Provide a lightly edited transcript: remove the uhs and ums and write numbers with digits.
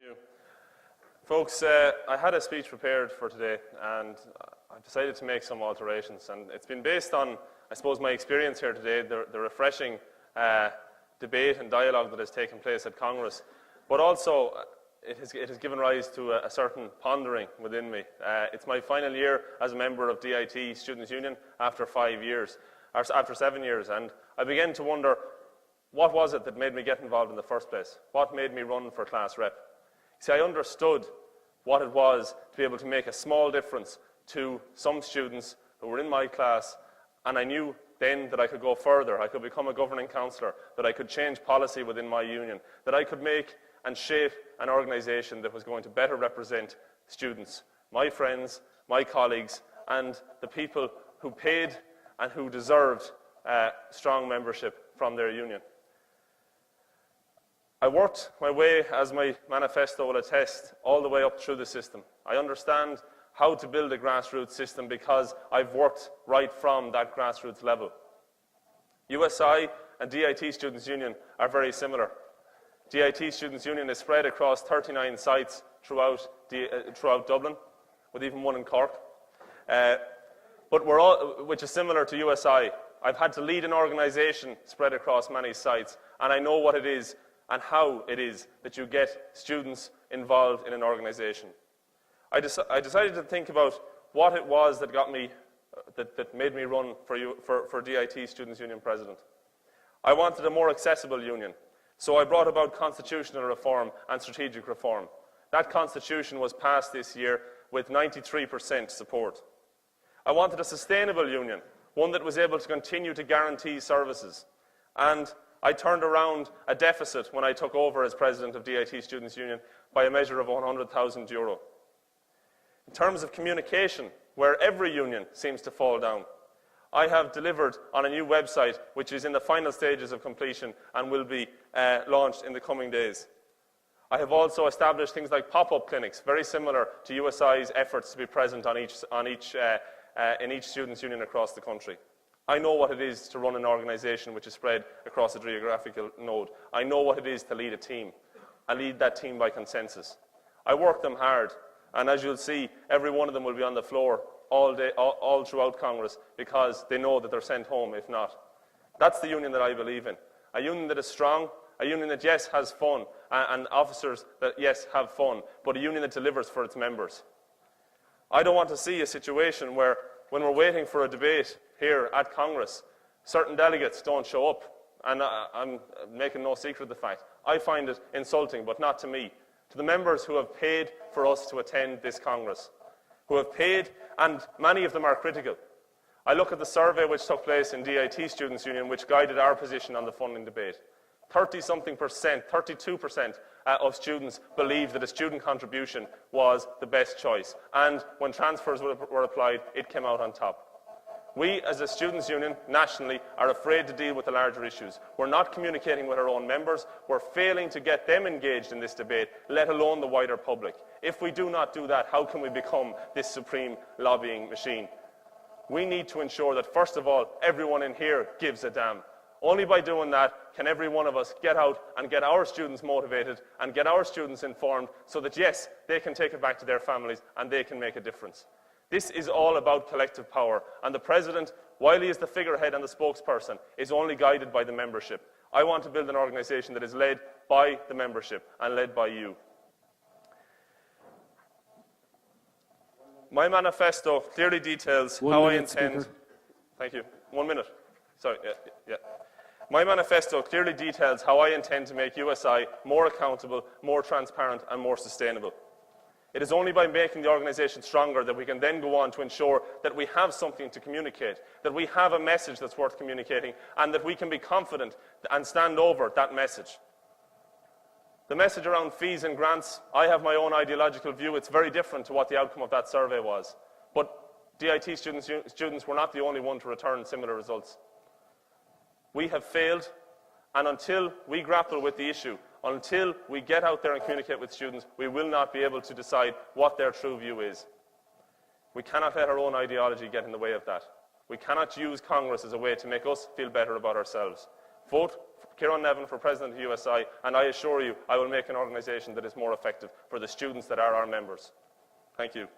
Thank you. Folks, I had a speech prepared for today and I decided to make some alterations, and it's been based on, I suppose, my experience here today, the refreshing debate and dialogue that has taken place at Congress, but also it has given rise to a certain pondering within me. It's my final year as a member of DIT Students' Union after 7 years, and I began to wonder, what was it that made me get involved in the first place? What made me run for class rep? See, I understood what it was to be able to make a small difference to some students who were in my class, and I knew then that I could go further. I could become a governing councillor, that I could change policy within my union, that I could make and shape an organisation that was going to better represent students, my friends, my colleagues, and the people who paid and who deserved strong membership from their union. I worked my way, as my manifesto will attest, all the way up through the system. I understand how to build a grassroots system because I've worked right from that grassroots level. USI and DIT Students' Union are very similar. DIT Students' Union is spread across 39 sites throughout Dublin, with even one in Cork, which is similar to USI. I've had to lead an organisation spread across many sites, and I know what it is and how it is that you get students involved in an organisation. I decided to think about what it was that got me, that made me run for DIT Students' Union President. I wanted a more accessible union, so I brought about constitutional reform and strategic reform. That constitution was passed this year with 93% support. I wanted a sustainable union, one that was able to continue to guarantee services, and I turned around a deficit when I took over as president of DIT Students' Union by a measure of €100,000. In terms of communication, where every union seems to fall down, I have delivered on a new website which is in the final stages of completion and will be launched in the coming days. I have also established things like pop-up clinics, very similar to USI's efforts to be present in each students' union across the country. I know what it is to run an organisation which is spread across a geographical node. I know what it is to lead a team. I lead that team by consensus. I work them hard, and as you'll see, every one of them will be on the floor all day, all throughout Congress, because they know that they're sent home if not. That's the union that I believe in. A union that is strong, a union that, yes, has fun, and officers that, yes, have fun, but a union that delivers for its members. I don't want to see a situation where, when we're waiting for a debate here at Congress, certain delegates don't show up, and I'm making no secret of the fact. I find it insulting, but not to me, to the members who have paid for us to attend this Congress, who have paid, and many of them are critical. I look at the survey which took place in DIT Students' Union, which guided our position on the funding debate. 30-something percent, 32% of students believed that a student contribution was the best choice, and when transfers were applied, it came out on top. We, as a students' union, nationally, are afraid to deal with the larger issues. We're not communicating with our own members. We're failing to get them engaged in this debate, let alone the wider public. If we do not do that, how can we become this supreme lobbying machine? We need to ensure that, first of all, everyone in here gives a damn. Only by doing that can every one of us get out and get our students motivated and get our students informed so that, yes, they can take it back to their families and they can make a difference. This is all about collective power, and the President, while he is the figurehead and the spokesperson, is only guided by the membership. I want to build an organisation that is led by the membership and led by you. My manifesto clearly details how I intend... Thank you. 1 minute. Sorry, yeah. My manifesto clearly details how I intend to make USI more accountable, more transparent, and more sustainable. It is only by making the organisation stronger that we can then go on to ensure that we have something to communicate, that we have a message that's worth communicating, and that we can be confident and stand over that message. The message around fees and grants, I have my own ideological view. It's very different to what the outcome of that survey was. But DIT students were not the only one to return similar results. We have failed, and until we grapple with the issue, until we get out there and communicate with students, we will not be able to decide what their true view is. We cannot let our own ideology get in the way of that. We cannot use Congress as a way to make us feel better about ourselves. Ciarán Nevin for President of USI, and I assure you I will make an organisation that is more effective for the students that are our members. Thank you.